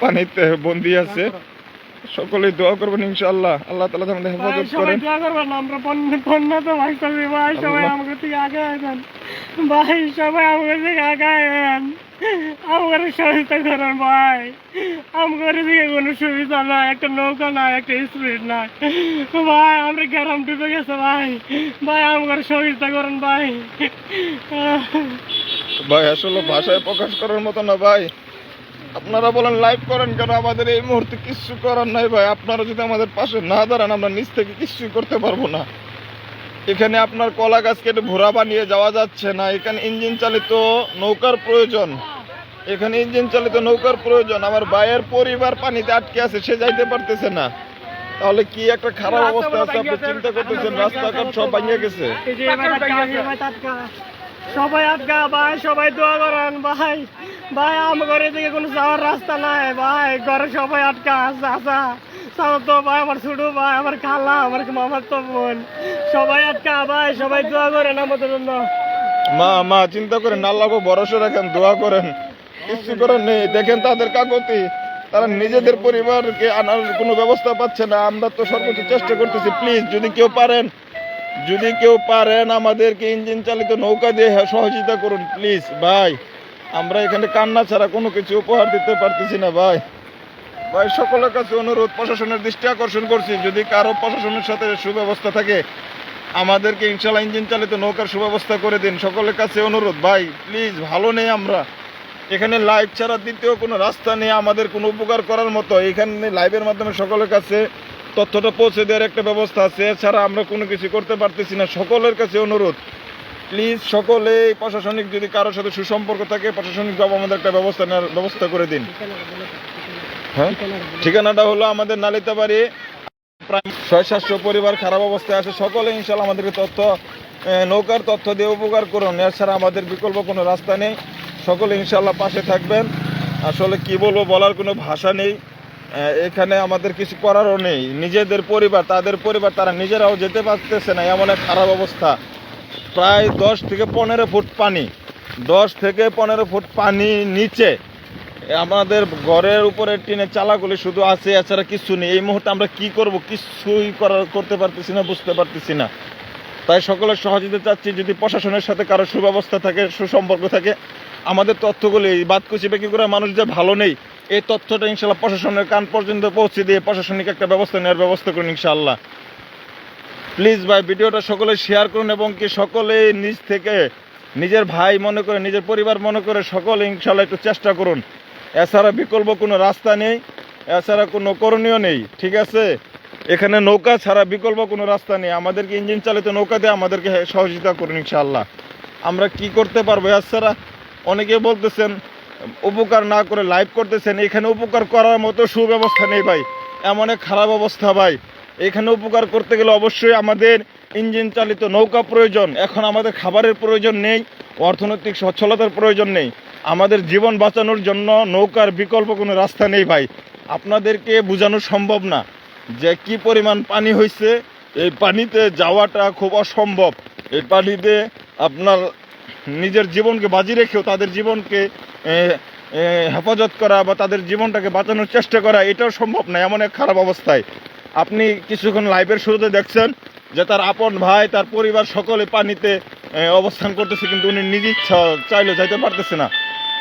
পানিতে বন্দি আছে। সকলেই দোয়া করবেন ইনশাআল্লাহ, আল্লাহ তাআলা আমাদের হেফাজত করেন। দোয়া করবেন, আমরা বন্যা তো ভাই করবি ভাই, সবাই আমাকে থেকে আগে আছেন ভাই, সবাই আমাকে থেকে আগে আছেন, আমার সহায়তা করেন ভাই। আমার দিকে কোনো সুবিধা নাই, একটা নৌকা নাই, একটা স্পিড নাই ভাই, আমরা গ্রাম ডুবে গেছে ভাই, ভাই আমার সহায়তা করেন ভাই। ভাই আসলে ভাষায় প্রকাশ করার মতো না ভাই। আপনারা বলেন লাইভ করেন কেন, আমাদের এই মুহূর্তে কিচ্ছু করার নাই ভাই। আপনারা যদি আমাদের পাশে না দাঁড়ান আমরা নিচ থেকে কিচ্ছুই করতে পারবো না। এখানে আপনার কলা গাছ কেটে ভোড়া বানিয়ে যাওয়া যাচ্ছে না, এখানে ইঞ্জিন চালিত নৌকার প্রয়োজন, এখানে ইঞ্জিন চালিত নৌকার প্রয়োজন। আমার ভাইয়ের পরিবার পানিতে আটকে আছে, সে যাইতে পারতেছে না। তাহলে কি একটা খারাপ অবস্থা আছে, আপনি চিন্তা করতেছেন। রাস্তাঘাট সব ভাঙিয়ে গেছে। সবাই আটকা ভাই, সবাই দোয়া করেন ভাই। ভাই আমার ঘরে থেকে কোনো যাওয়ার রাস্তা নাই ভাই, ঘরে সবাই আটকা আসা তো ভাই, আমার ছোট ভাই, আমার খালা, আমার মামার তো বোন, সবাই আটকা ভাই, সবাই দোয়া করেন আমাদের জন্য। মা চিন্তা করেন, আল্লাহকে ভরসা রাখেন, দোয়া করেন। কিছু করার নেই, দেখেন তাদের কাকতি, তারা নিজেদের পরিবারকে আনার কোনো ব্যবস্থা পাচ্ছে না। আমরা তো সর্বোচ্চ চেষ্টা করতেছি। প্লিজ যদি কেউ পারেন আমাদেরকে ইঞ্জিন চালিত নৌকা দিয়ে সহযোগিতা করুন প্লিজ ভাই। আমরা এখানে কান্না ছাড়া কোনো কিছু উপহার দিতে পারতেছি না ভাই। সকলের কাছে অনুরোধ, প্রশাসনের দৃষ্টি আকর্ষণ করছি, যদি কারো প্রশাসনের সাথে সুব্যবস্থা থাকে আমাদেরকে ইনশাল্লাহ ইঞ্জিন চালিত নৌকার সুব্যবস্থা করে দিন। সকলের কাছে অনুরোধ ভাই, প্লিজ। ভালো নেই আমরা এখানে, লাইভ ছাড়া দ্বিতীয় কোনো রাস্তা নেই আমাদের কোনো উপকার করার মতো। এখানে লাইভের মাধ্যমে সকলের কাছে তথ্যটা পৌঁছে দেওয়ার একটা ব্যবস্থা আছে, এছাড়া আমরা কোনো কিছু করতে পারতেছি না। সকলের কাছে অনুরোধ প্লিজ, সকলে প্রশাসনিক যদি কারোর সাথে সুসম্পর্ক থাকে প্রশাসনিকভাবে আমাদের একটা ব্যবস্থা করে দিন। হ্যাঁ, ঠিকানাটা হলো আমাদের নালিতাবাড়ি, প্রায় 600-700 পরিবার খারাপ অবস্থায় আছে। সকলে ইনশাল্লাহ আমাদেরকে নৌকার তথ্য দিয়ে উপকার করুন, এছাড়া আমাদের বিকল্প কোনো রাস্তা নেই। সকলে ইনশাল্লাহ পাশে থাকবেন। আসলে কি বলবো, বলার কোনো ভাষা নেই। এখানে আমাদের কিছু করারও নেই। নিজেদের পরিবার, তাদের পরিবার, তারা নিজেরাও যেতে পারতেছে না, এমন এক খারাপ অবস্থা। প্রায় 10 থেকে 15 ফুট পানি, 10 থেকে 15 ফুট পানি নিচে। আমাদের ঘরের উপরে টিনের চালাগুলি শুধু আছে, এছাড়া কিছু নেই। এই মুহূর্তে আমরা কি করব, কিছুই করতে পারতেছি না, বুঝতে পারতেছি না। তাই সকলের সহযোগিতা চাচ্ছি। যদি প্রশাসনের সাথে কারো সুব্যবস্থা থাকে, সুসম্পর্ক থাকে, আমাদের তথ্যগুলি বাদকুচি বেকি করে মানুষ যে ভালো নেই, এই তথ্যটা ইনশাল্লাহ প্রশাসনের কান পর্যন্ত পৌঁছে দিয়ে প্রশাসনিক একটা ব্যবস্থা নেওয়ার ব্যবস্থা করুন ইনশাআল্লাহ। প্লিজ ভাই, ভিডিওটা সকলে শেয়ার করুন এবং কি সকলে নিজ থেকে নিজের ভাই মনে করে, নিজের পরিবার মনে করে সকলে ইনশাল্লাহ একটু চেষ্টা করুন। এছাড়া বিকল্প কোনো রাস্তা নেই, এছাড়া কোনো করণীয় নেই, ঠিক আছে? এখানে নৌকা ছাড়া বিকল্প কোনো রাস্তা নেই। আমাদেরকে ইঞ্জিন চালিত নৌকা দিয়ে আমাদেরকে সহযোগিতা করুন ইনশাআল্লাহ। আমরা কি করতে পারবো? এছাড়া অনেকে বলতেছেন উপকার না করে লাইভ করতেছেন, এখানে উপকার করার মতো সুব্যবস্থা নেই ভাই, এমন এক খারাপ অবস্থা ভাই। এখানে উপকার করতে গেলে অবশ্যই আমাদের ইঞ্জিন চালিত নৌকা প্রয়োজন। এখন আমাদের খাবারের প্রয়োজন নেই, অর্থনৈতিক সচ্ছলতার প্রয়োজন নেই। আমাদের জীবন বাঁচানোর জন্য নৌকার বিকল্প কোনো রাস্তা নেই ভাই। আপনাদেরকে বোঝানো সম্ভব না যে কি পরিমাণ পানি হয়েছে। এই পানিতে যাওয়াটা খুব অসম্ভব। এই পানিতে আপনার নিজের জীবনকে বাজি রেখেও তাদের জীবনকে হেফাজত করা বা তাদের জীবনটাকে বাঁচানোর চেষ্টা করা, এটাও সম্ভব না, এমন এক খারাপ অবস্থায়। আপনি কিছুক্ষণ লাইভের শুরুতে দেখছেন যে তার আপন ভাই, তার পরিবার সকলে পানিতে অবস্থান করতেছে, কিন্তু উনি নিজে চাইলেও যাইতে পারতেছে না।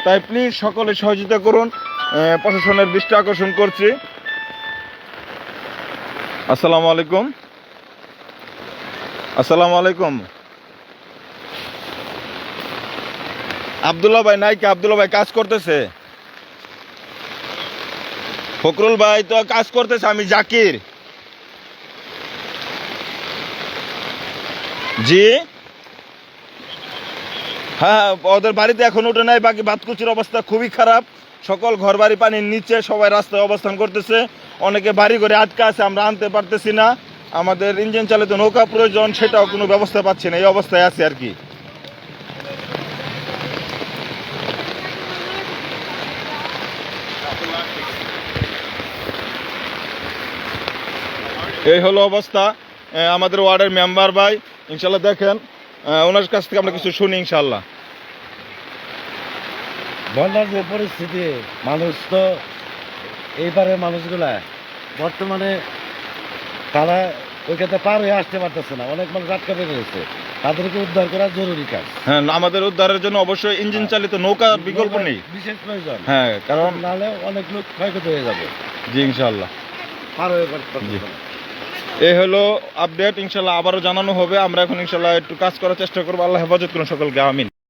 তাই প্লিজ সকলে সহযোগিতা করুন, প্রশাসনের দৃষ্টি আকর্ষণ করছি। আসসালামু আলাইকুম। আসসালামু আলাইকুম। আব্দুল্লাহ ভাই নাই কি? আব্দুল্লাহ ভাই কাজ করতেছে। ফখরুল ভাই তো কাজ করতেছে। আমি জাকির। জি হ্যাঁ, ওদের বাড়িতে এখন উঠে নাই। বাকি বাতকুচির অবস্থা খুবই খারাপ। সকল ঘর বাড়ি পানির নিচে, সবাই রাস্তায় অবস্থান করতেছে। অনেকে বাড়ি ঘরে আটকা আছে, আমরা আনতে পারতেছি না। আমাদের ইঞ্জিন চালিত নৌকা প্রয়োজন, সেটাও কোনো ব্যবস্থা পাচ্ছি না, এই অবস্থায় আছে আর কি। এই হলো অবস্থা। আমাদের ওয়ার্ডের মেম্বার ভাই, ইনশাল্লাহ দেখেন ওনার কাছ থেকে আমরা কিছু শুনি ইনশাল্লাহ। বন্যার যে পরিস্থিতি, মানুষ তো এইবারে মানুষগুলা বর্তমানে তারা ওইখানে পার হয়ে আসতে পারতেছে না, অনেক মানুষ আটকা পেয়ে রয়েছে, তাদেরকে উদ্ধার করা জরুরি কাজ। হ্যাঁ, আমাদের উদ্ধারের জন্য অবশ্যই ইঞ্জিন চালিত নৌকা বিকল্প নেই, বিশেষ প্রয়োজন। হ্যাঁ, কারণ নাহলে অনেক লোক ক্ষয়ক্ষতি হয়ে যাবে, জি ইনশাল্লাহ। পার হয়ে পারতেছে না। এই হলো আপডেট, ইনশাল্লাহ আবারও জানানো হবে। আমরা এখন ইনশাল্লাহ একটু কাজ করার চেষ্টা করবো। আল্লাহ হেফাজত করুন সকলকে, আমিন।